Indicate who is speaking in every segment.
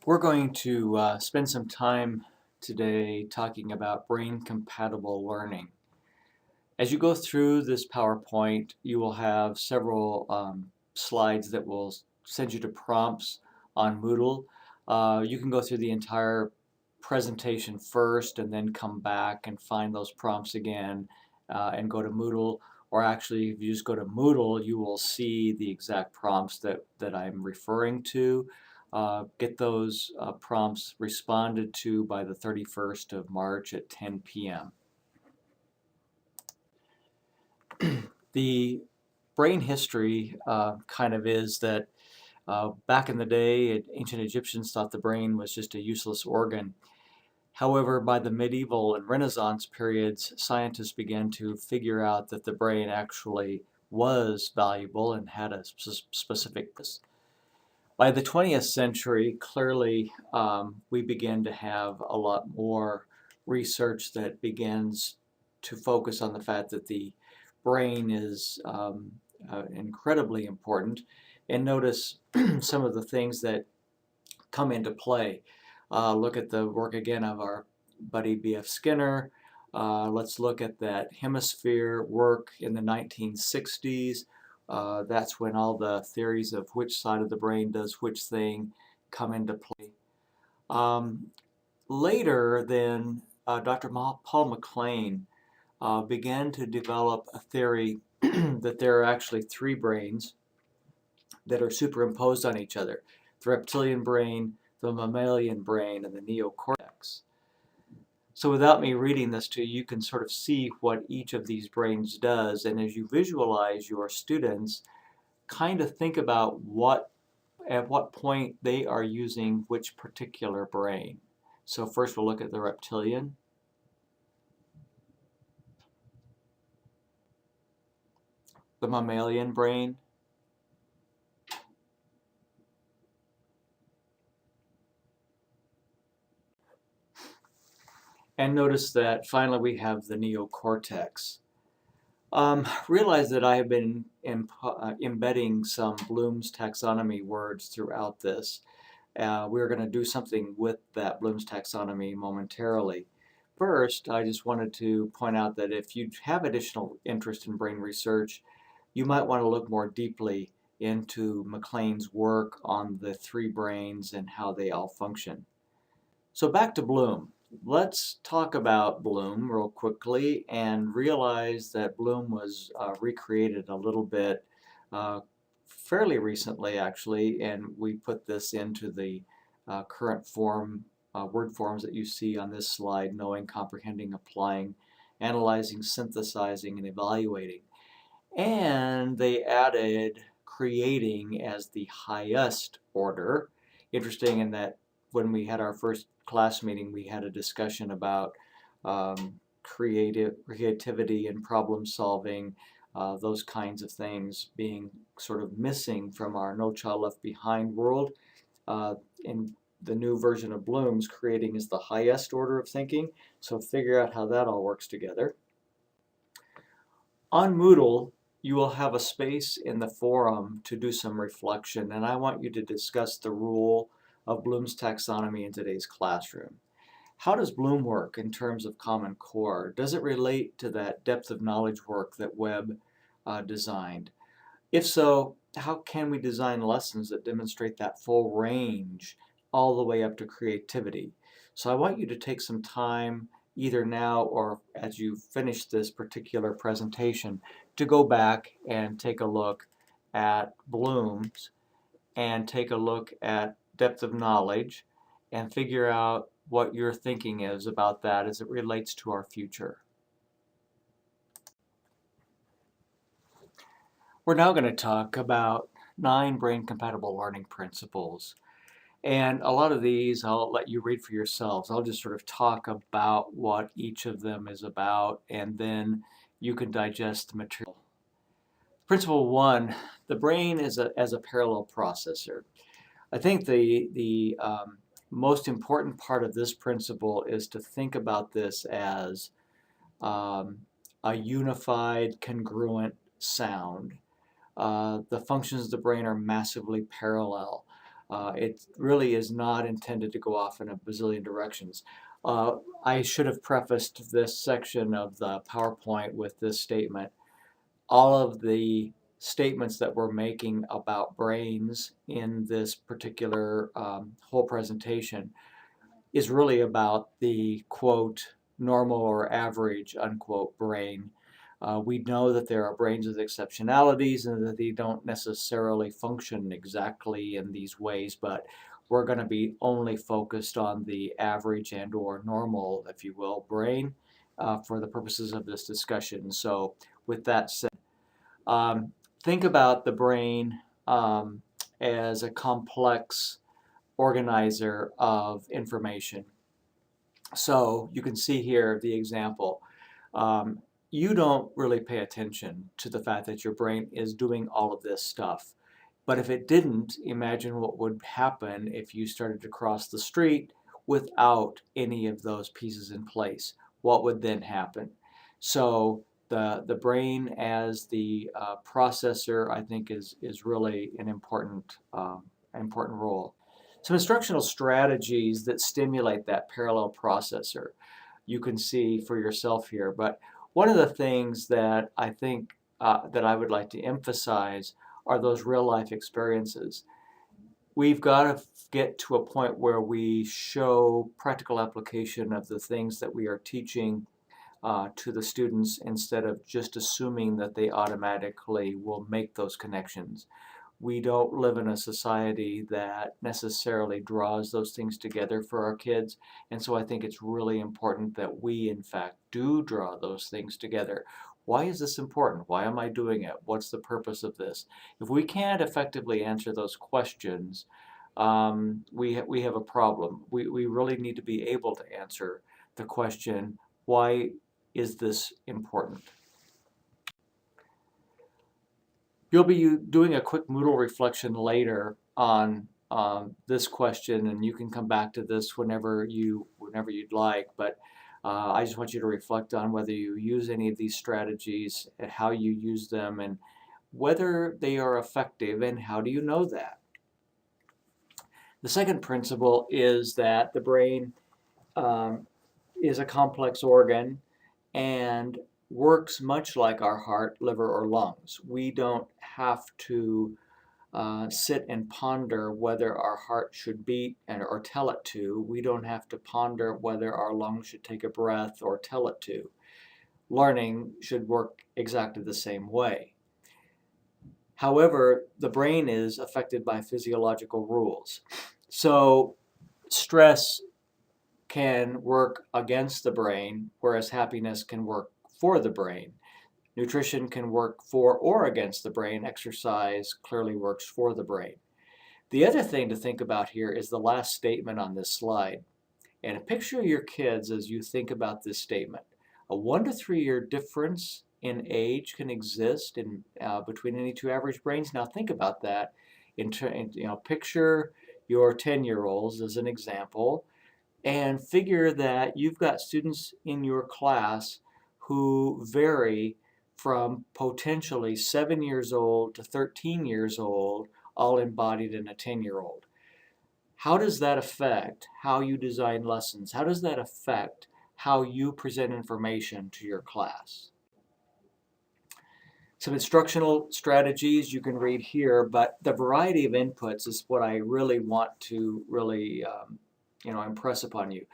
Speaker 1: We're going to spend some time today talking about brain compatible learning. As you go through this PowerPoint, you will have several slides that will send you to prompts on Moodle. You can go through the entire presentation first and then come back and find those prompts again and go to Moodle. Or actually, if you just go to Moodle, you will see the exact prompts that I'm referring to. Get those prompts responded to by the 31st of March at 10 p.m. The brain history kind of is that back in the day, ancient Egyptians thought the brain was just a useless organ. However, by the medieval and Renaissance periods, scientists began to figure out that the brain actually was valuable and had a specific purpose. By the 20th century, clearly we began to have a lot more research that begins to focus on the fact that the brain is incredibly important. And notice some of the things that come into play. Look at the work again of our buddy B.F. Skinner. Let's look at that hemisphere work in the 1960s. That's when all the theories of which side of the brain does which thing come into play. Later, then, Dr. Paul MacLean began to develop a theory that there are actually three brains that are superimposed on each other: the reptilian brain, the mammalian brain, and the neocortex. So without me reading this to you, you can sort of see what each of these brains does, and as you visualize your students, kind of think about at what point they are using which particular brain. So first we'll look at the reptilian, the mammalian brain, and notice that finally we have the neocortex. Realize that I have been embedding some Bloom's taxonomy words throughout this. We're going to do something with that Bloom's taxonomy momentarily. First, I just wanted to point out that if you have additional interest in brain research, you might want to look more deeply into MacLean's work on the three brains and how they all function. So back to Bloom. Let's talk about Bloom real quickly and realize that Bloom was recreated a little bit fairly recently, actually, and we put this into the current form, word forms that you see on this slide: knowing, comprehending, applying, analyzing, synthesizing, and evaluating. And they added creating as the highest order. Interesting in that when we had our first class meeting, we had a discussion about creativity and problem solving, those kinds of things being sort of missing from our No Child Left Behind world. In the new version of Bloom's, creating is the highest order of thinking, so figure out how that all works together. On Moodle, you will have a space in the forum to do some reflection, and I want you to discuss the role of Bloom's taxonomy in today's classroom. How does Bloom work in terms of Common Core? Does it relate to that depth of knowledge work that Webb designed? If so, how can we design lessons that demonstrate that full range all the way up to creativity? So I want you to take some time, either now or as you finish this particular presentation, to go back and take a look at Bloom's and take a look at depth of knowledge and figure out what your thinking is about that as it relates to our future. We're now going to talk about 9 brain-compatible learning principles. And a lot of these I'll let you read for yourselves. I'll just sort of talk about what each of them is about, and then you can digest the material. Principle 1, the brain is as a parallel processor. I think the most important part of this principle is to think about this as a unified, congruent sound. The functions of the brain are massively parallel. It really is not intended to go off in a bazillion directions. I should have prefaced this section of the PowerPoint with this statement. All of the statements that we're making about brains in this particular whole presentation is really about the quote normal or average unquote brain. We know that there are brains with exceptionalities and that they don't necessarily function exactly in these ways, but we're going to be only focused on the average and or normal, if you will, brain for the purposes of this discussion. So with that said, think about the brain as a complex organizer of information. So you can see here the example. You don't really pay attention to the fact that your brain is doing all of this stuff. But if it didn't, imagine what would happen if you started to cross the street without any of those pieces in place. What would then happen? So the brain as the processor, I think, is really an important role. Some instructional strategies that stimulate that parallel processor you can see for yourself here. But one of the things that I think that I would like to emphasize are those real life experiences. We've got to get to a point where we show practical application of the things that we are teaching to the students instead of just assuming that they automatically will make those connections. We don't live in a society that necessarily draws those things together for our kids, and so I think it's really important that we in fact do draw those things together. Why is this important? Why am I doing it? What's the purpose of this? If we can't effectively answer those questions, we have a problem. We really need to be able to answer the question, why is this important? You'll be doing a quick Moodle reflection later on this question, and you can come back to this whenever you'd like. But I just want you to reflect on whether you use any of these strategies, and how you use them, and whether they are effective, and how do you know that? The second principle is that the brain is a complex organ and works much like our heart, liver, or lungs. We don't have to sit and ponder whether our heart should beat or tell it to. We don't have to ponder whether our lungs should take a breath or tell it to. Learning should work exactly the same way. However, the brain is affected by physiological rules. So stress can work against the brain, whereas happiness can work for the brain. Nutrition can work for or against the brain. Exercise clearly works for the brain. The other thing to think about here is the last statement on this slide. And picture your kids as you think about this statement. A 1 to 3 year difference in age can exist between any two average brains. Now think about that. Picture your 10-year-olds as an example, and figure that you've got students in your class who vary from potentially 7 years old to 13 years old, all embodied in a 10-year-old. How does that affect how you design lessons? How does that affect how you present information to your class? Some instructional strategies you can read here, but the variety of inputs is what I really want to impress upon you.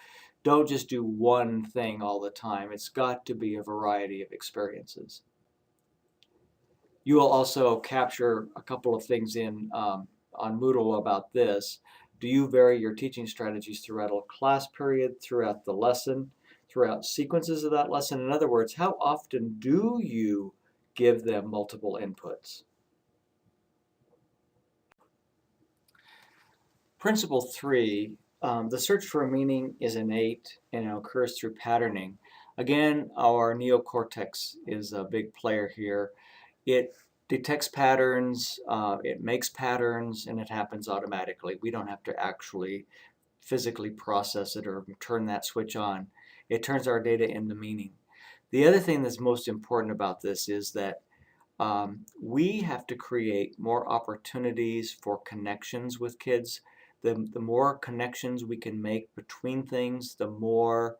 Speaker 1: Don't just do one thing all the time. It's got to be a variety of experiences. You will also capture a couple of things on Moodle about this. Do you vary your teaching strategies throughout a class period, throughout the lesson, throughout sequences of that lesson? In other words, how often do you give them multiple inputs? Principle 3, the search for a meaning is innate and it occurs through patterning. Again, our neocortex is a big player here. It detects patterns, it makes patterns, and it happens automatically. We don't have to actually physically process it or turn that switch on. It turns our data into meaning. The other thing that's most important about this is that We have to create more opportunities for connections with kids. The more connections we can make between things, the more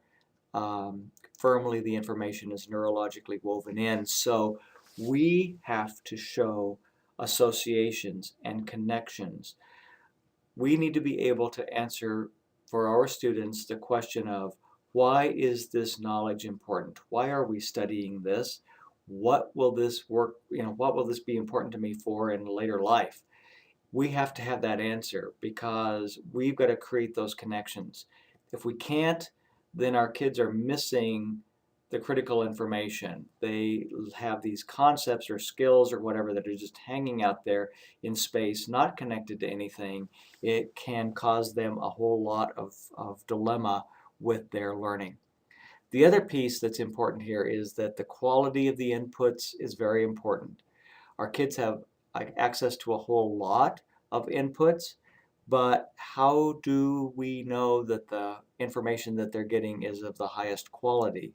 Speaker 1: firmly the information is neurologically woven in. So we have to show associations and connections. We need to be able to answer for our students the question of, why is this knowledge important? Why are we studying this? What will this work, what will this be important to me for in later life? We have to have that answer because we've got to create those connections. If we can't, then our kids are missing the critical information. They have these concepts or skills or whatever that are just hanging out there in space, not connected to anything. It can cause them a whole lot of dilemma with their learning. The other piece that's important here is that the quality of the inputs is very important. Our kids have access to a whole lot of inputs, but how do we know that the information that they're getting is of the highest quality?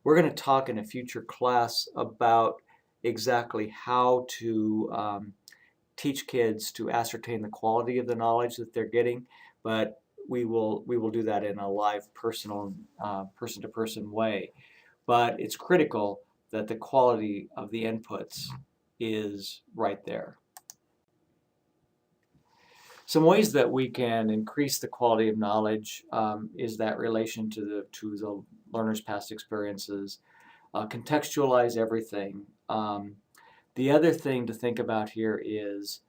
Speaker 1: We're going to talk in a future class about exactly how to teach kids to ascertain the quality of the knowledge that they're getting, but we will do that in a live, personal, person-to-person way. But it's critical that the quality of the inputs is right there. Some ways that we can increase the quality of knowledge is that relation to the learner's past experiences. Contextualize everything. The other thing to think about here is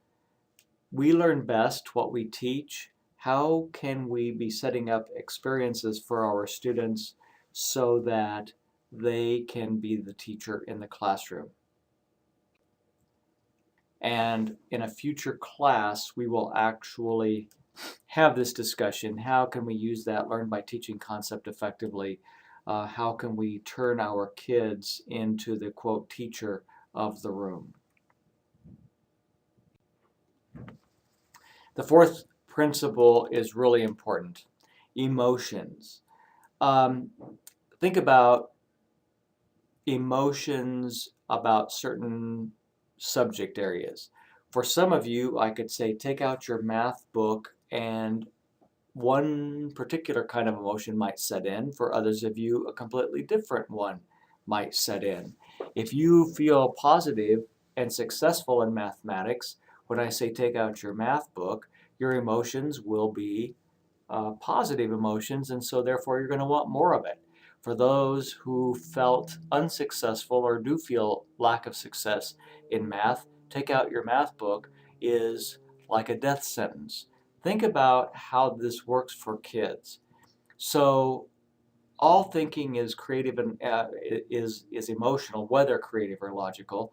Speaker 1: we learn best what we teach. How can we be setting up experiences for our students so that they can be the teacher in the classroom? And in a future class, we will actually have this discussion. How can we use that learn by teaching concept effectively? How can we turn our kids into the, quote, teacher of the room? The fourth principle is really important. Emotions. Think about emotions about certain subject areas. For some of you, I could say take out your math book and one particular kind of emotion might set in. For others of you, a completely different one might set in. If you feel positive and successful in mathematics, when I say take out your math book, your emotions will be positive emotions, and so therefore you're going to want more of it. For those who felt unsuccessful or do feel lack of success in math, take out your math book is like a death sentence. Think about how this works for kids. So all thinking is creative and is emotional, whether creative or logical,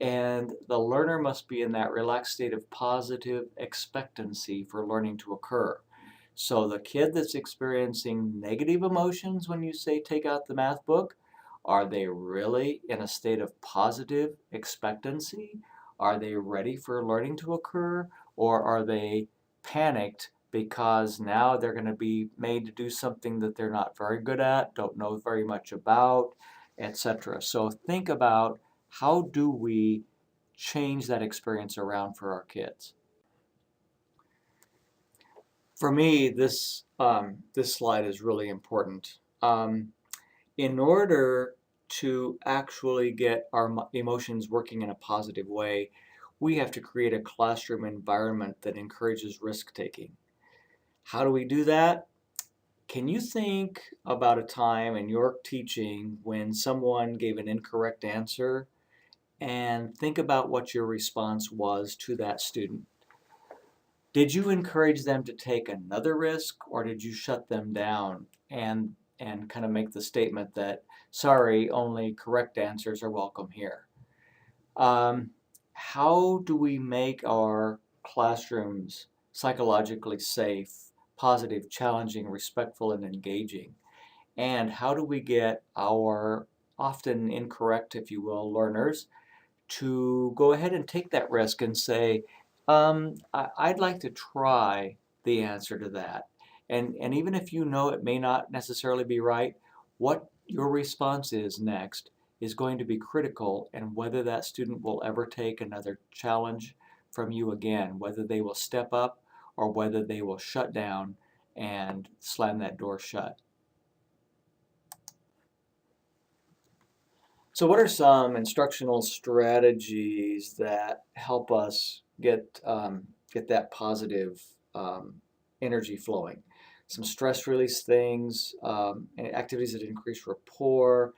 Speaker 1: and the learner must be in that relaxed state of positive expectancy for learning to occur. So the kid that's experiencing negative emotions when you say take out the math book, are they really in a state of positive expectancy? Are they ready for learning to occur? Or are they panicked because now they're going to be made to do something that they're not very good at, don't know very much about, etc. So think about, how do we change that experience around for our kids? For me, this slide is really important. In order to actually get our emotions working in a positive way, we have to create a classroom environment that encourages risk-taking. How do we do that? Can you think about a time in your teaching when someone gave an incorrect answer, and think about what your response was to that student? Did you encourage them to take another risk, or did you shut them down and kind of make the statement that, sorry, only correct answers are welcome here? How do we make our classrooms psychologically safe, positive, challenging, respectful, and engaging? And how do we get our often incorrect, if you will, learners to go ahead and take that risk and say, I'd like to try the answer to that. And even if you know it may not necessarily be right, what your response is next is going to be critical in whether that student will ever take another challenge from you again, whether they will step up or whether they will shut down and slam that door shut. So what are some instructional strategies that help us get that positive energy flowing? Some stress release things, activities that increase rapport,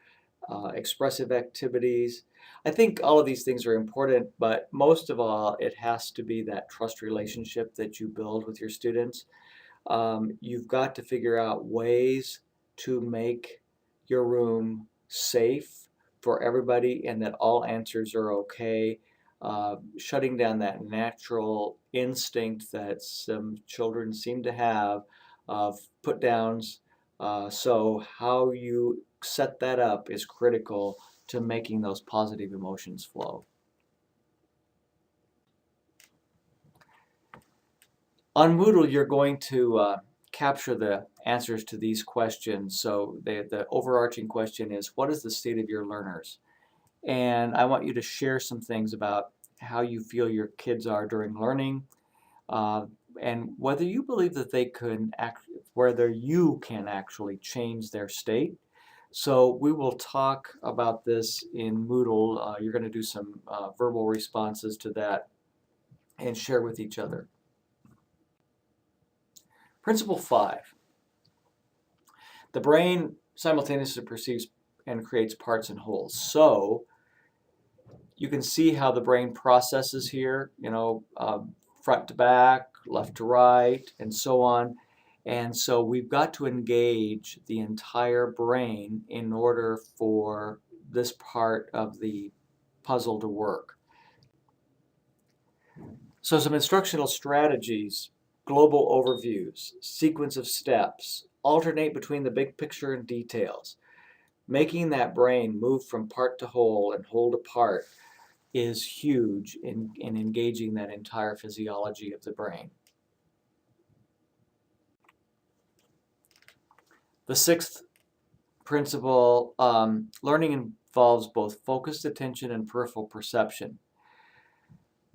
Speaker 1: expressive activities. I think all of these things are important, but most of all, it has to be that trust relationship that you build with your students. You've got to figure out ways to make your room safe for everybody and that all answers are okay. Shutting down that natural instinct that some children seem to have of put downs. So how you set that up is critical to making those positive emotions flow. On Moodle, you're going to capture the answers to these questions. So the overarching question is, what is the state of your learners? And I want you to share some things about how you feel your kids are during learning, and whether you believe that whether you can actually change their state. So we will talk about this in Moodle. You're going to do some verbal responses to that and share with each other. Principle 5. The brain simultaneously perceives and creates parts and wholes. So you can see how the brain processes here, front to back, left to right, and so on. And so we've got to engage the entire brain in order for this part of the puzzle to work. So some instructional strategies: global overviews, sequence of steps, alternate between the big picture and details. Making that brain move from part to whole and whole to part is huge in engaging that entire physiology of the brain. The 6th principle, learning involves both focused attention and peripheral perception.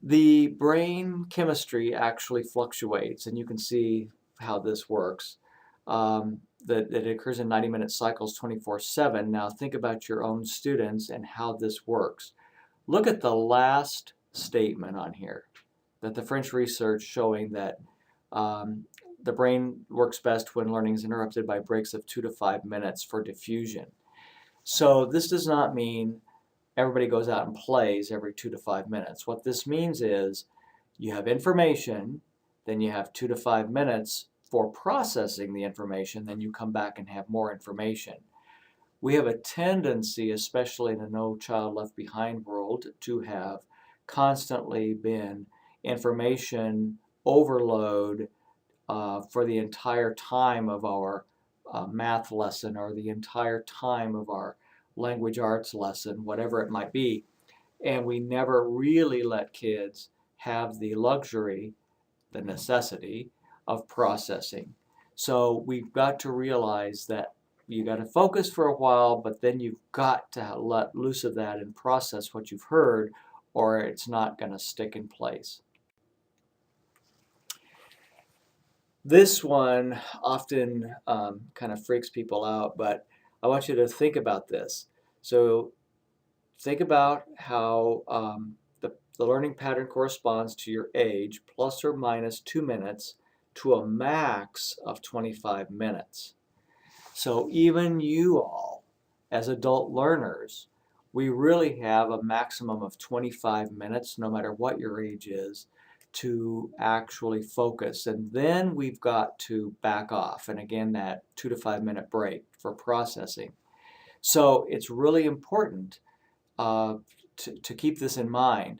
Speaker 1: The brain chemistry actually fluctuates, and you can see how this works. That it occurs in 90-minute cycles 24/7. Now think about your own students and how this works. Look at the last statement on here, that the French research showing that the brain works best when learning is interrupted by breaks of 2 to 5 minutes for diffusion. So this does not mean everybody goes out and plays every 2 to 5 minutes. What this means is you have information, then you have 2 to 5 minutes for processing the information, then you come back and have more information. We have a tendency, especially in a No Child Left Behind world, to have constantly been information overload for the entire time of our math lesson or the entire time of our language arts lesson, whatever it might be. And we never really let kids have the luxury, the necessity of processing. So we've got to realize that you got to focus for a while, but then you've got to let loose of that and process what you've heard, or it's not going to stick in place. This one often kind of freaks people out, but I want you to think about this. So think about how the learning pattern corresponds to your age, plus or minus 2 minutes to a max of 25 minutes. So even you all, as adult learners, we really have a maximum of 25 minutes, no matter what your age is, to actually focus. And then we've got to back off. And again, that 2 to 5 minute break for processing. So it's really important to keep this in mind.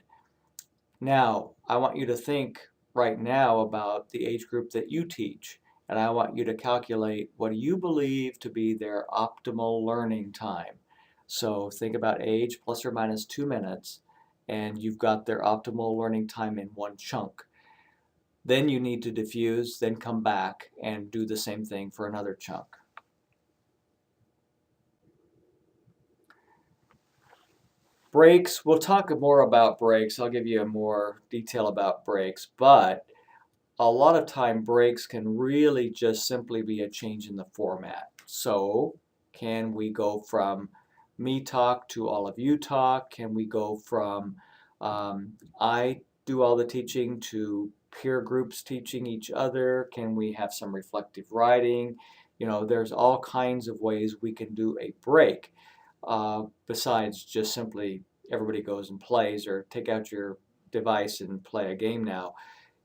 Speaker 1: Now, I want you to think right now about the age group that you teach. And I want you to calculate what do you believe to be their optimal learning time. So think about age plus or minus 2 minutes, and you've got their optimal learning time in one chunk. Then you need to diffuse, then come back and do the same thing for another chunk. Breaks, we'll talk more about breaks. I'll give you a more detail about breaks, but a lot of time breaks can really just simply be a change in the format. So can we go from me talk to all of you talk? Can we go from I do all the teaching to peer groups teaching each other? Can we have some reflective writing? You know, there's all kinds of ways we can do a break besides just simply everybody goes and plays or take out your device and play a game now.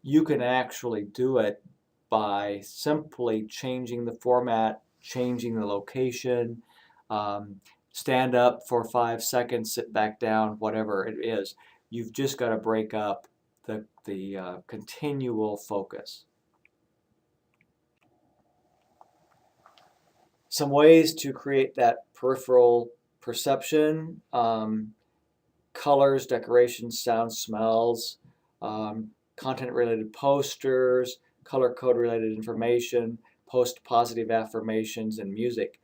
Speaker 1: You can actually do it by simply changing the format, changing the location, um, stand up for 5 seconds, sit back down, whatever it is. You've just got to break up the continual focus. Some ways to create that peripheral perception, colors, decorations, sounds, smells, um, content related posters, color code related information, post positive affirmations, and music.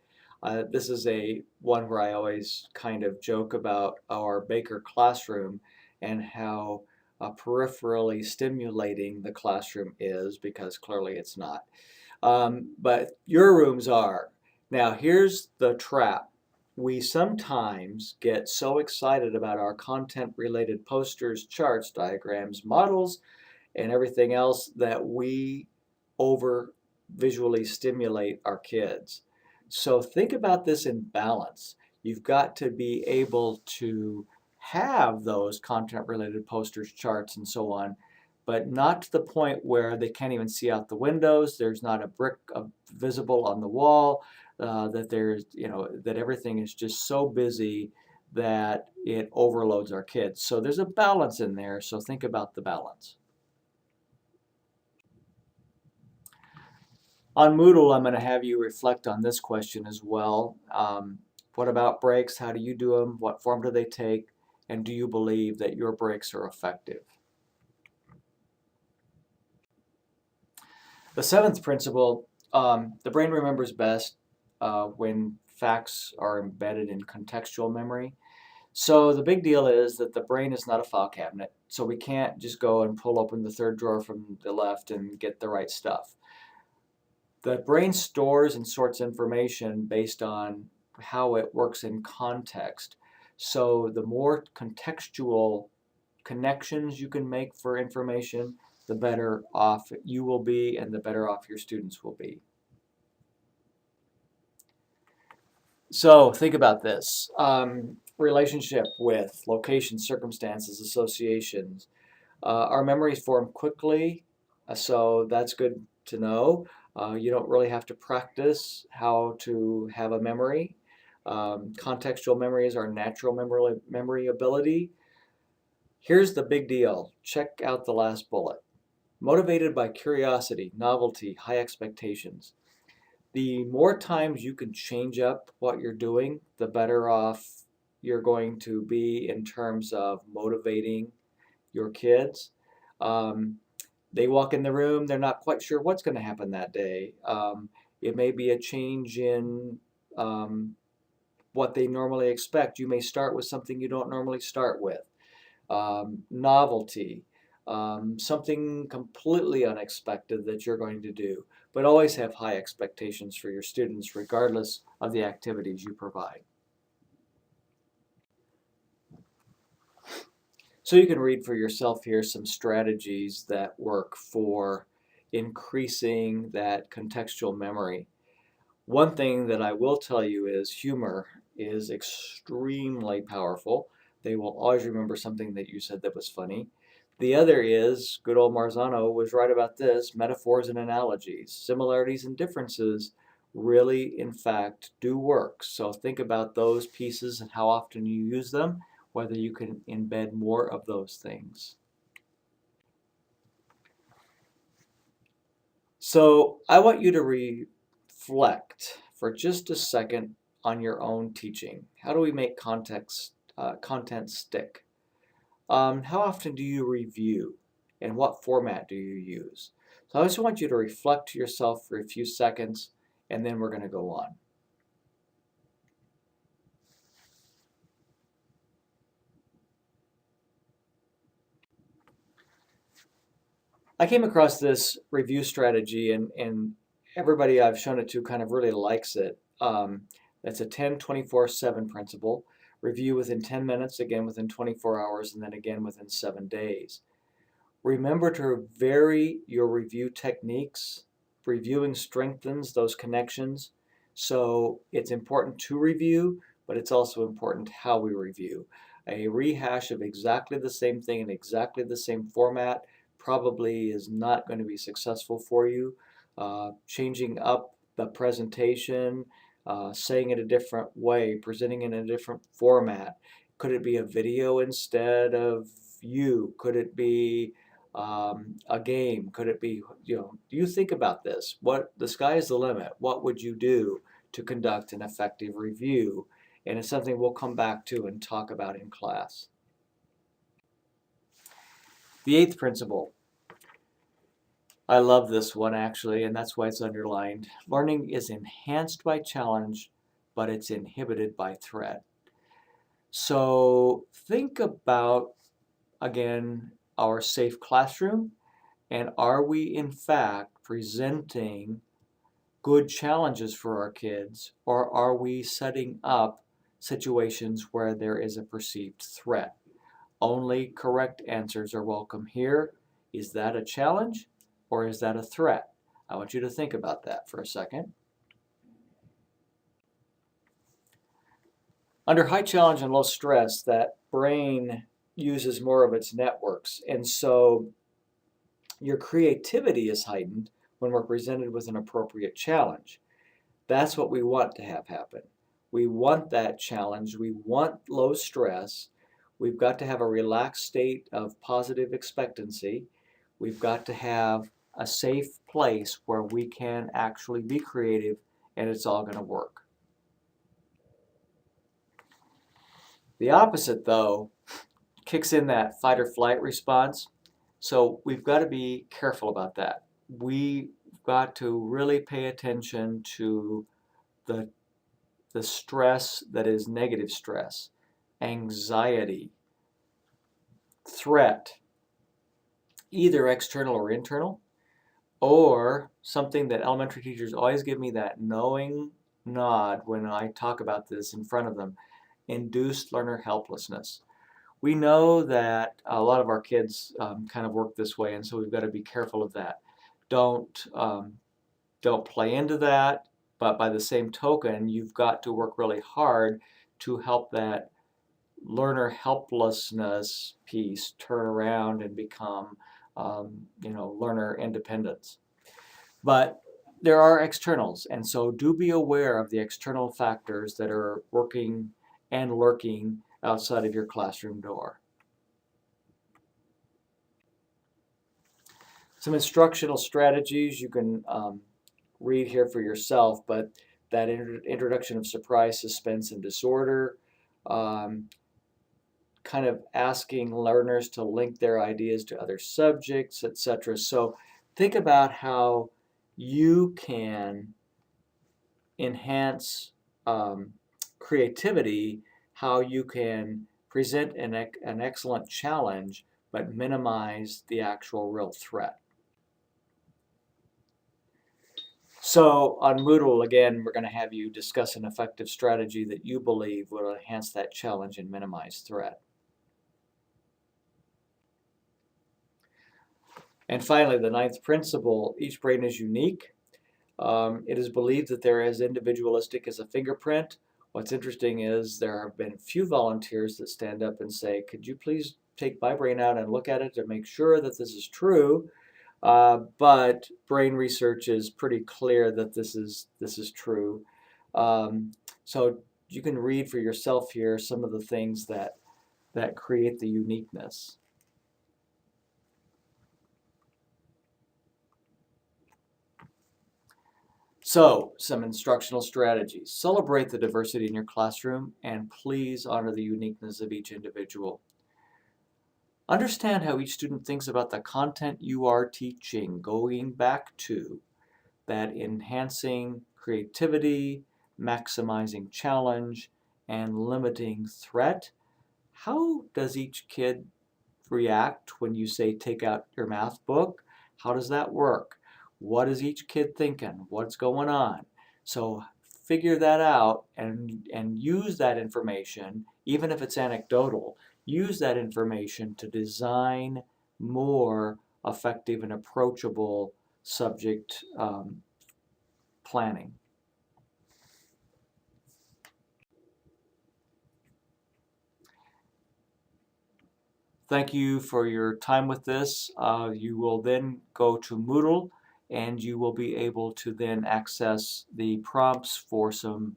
Speaker 1: This is a one where I always kind of joke about our Baker classroom and how peripherally stimulating the classroom is, because clearly it's not. But your rooms are. Now, here's the trap. We sometimes get so excited about our content related posters, charts, diagrams, models, and everything else that we over visually stimulate our kids. So think about this in balance. You've got to be able to have those content related posters, charts, and so on, but not to the point where they can't even see out the windows. There's not a brick visible on the wall. That there's, that everything is just so busy that it overloads our kids. So there's a balance in there. So think about the balance. On Moodle, I'm going to have you reflect on this question as well. What about breaks? How do you do them? What form do they take? And do you believe that your breaks are effective? The seventh principle, the brain remembers best when facts are embedded in contextual memory. So the big deal is that the brain is not a file cabinet, so we can't just go and pull open the third drawer from the left and get the right stuff. The brain stores and sorts information based on how it works in context. So the more contextual connections you can make for information, the better off you will be and the better off your students will be. So think about this. Relationship with locations, circumstances, associations. Our memories form quickly, so that's good to know. You don't really have to practice how to have a memory. Contextual memory is our natural memory ability. Here's the big deal. Check out the last bullet. Motivated by curiosity, novelty, high expectations. The more times you can change up what you're doing, the better off you're going to be in terms of motivating your kids. They walk in the room, they're not quite sure what's going to happen that day. It may be a change in what they normally expect. You may start with something you don't normally start with. Novelty, something completely unexpected that you're going to do. But always have high expectations for your students regardless of the activities you provide. So you can read for yourself here some strategies that work for increasing that contextual memory. One thing that I will tell you is humor is extremely powerful. They will always remember something that you said that was funny. The other is, good old Marzano was right about this, metaphors and analogies. Similarities and differences really, in fact, do work. So think about those pieces and how often you use them, whether you can embed more of those things. So I want you to reflect for just a second on your own teaching. How do we make content stick? How often do you review? And what format do you use? So I just want you to reflect to yourself for a few seconds, and then we're going to go on. I came across this review strategy, and everybody I've shown it to kind of really likes it. It's a 10-24-7 principle. Review within 10 minutes, again within 24 hours, and then again within 7 days. Remember to vary your review techniques. Reviewing strengthens those connections. So it's important to review, but it's also important how we review. A rehash of exactly the same thing in exactly the same format probably is not going to be successful for you. Changing up the presentation, saying it a different way, presenting in a different format. Could it be a video instead of you? Could it be a game? Could it be, do you think about this? The sky is the limit. What would you do to conduct an effective review? And it's something we'll come back to and talk about in class. The eighth principle. I love this one actually, and that's why it's underlined. Learning is enhanced by challenge, but it's inhibited by threat. So think about, again, our safe classroom, and are we in fact presenting good challenges for our kids, or are we setting up situations where there is a perceived threat? Only correct answers are welcome here. Is that a challenge or is that a threat? I want you to think about that for a second. Under high challenge and low stress, that brain uses more of its networks, and so your creativity is heightened when we're presented with an appropriate challenge. That's what we want to have happen. We want that challenge. We want low stress. We've got to have a relaxed state of positive expectancy. We've got to have a safe place where we can actually be creative and it's all going to work. The opposite, though, kicks in that fight or flight response. So we've got to be careful about that. We've got to really pay attention to the stress that is negative stress, anxiety, threat, either external or internal, or something that elementary teachers always give me that knowing nod when I talk about this in front of them, induced learner helplessness. We know that a lot of our kids kind of work this way, and so we've got to be careful of that. Don't play into that, but by the same token, you've got to work really hard to help that learner helplessness piece turn around and become, learner independence. But there are externals, and so do be aware of the external factors that are working and lurking outside of your classroom door. Some instructional strategies you can read here for yourself, but that introduction of surprise, suspense, and disorder, kind of asking learners to link their ideas to other subjects, etc. So think about how you can enhance creativity, how you can present an excellent challenge but minimize the actual real threat. So on Moodle, again, we're going to have you discuss an effective strategy that you believe will enhance that challenge and minimize threat. And finally, the ninth principle, each brain is unique. It is believed that they're as individualistic as a fingerprint. What's interesting is there have been few volunteers that stand up and say, could you please take my brain out and look at it to make sure that this is true? But brain research is pretty clear that this is true. So you can read for yourself here some of the things that create the uniqueness. So, some instructional strategies. Celebrate the diversity in your classroom and please honor the uniqueness of each individual. Understand how each student thinks about the content you are teaching, going back to that enhancing creativity, maximizing challenge, and limiting threat. How does each kid react when you say take out your math book? How does that work? What is each kid thinking? What's going on? So figure that out and use that information, even if it's anecdotal, use that information to design more effective and approachable subject planning. Thank you for your time with this. You will then go to Moodle and you will be able to then access the prompts for some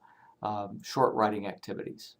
Speaker 1: short writing activities.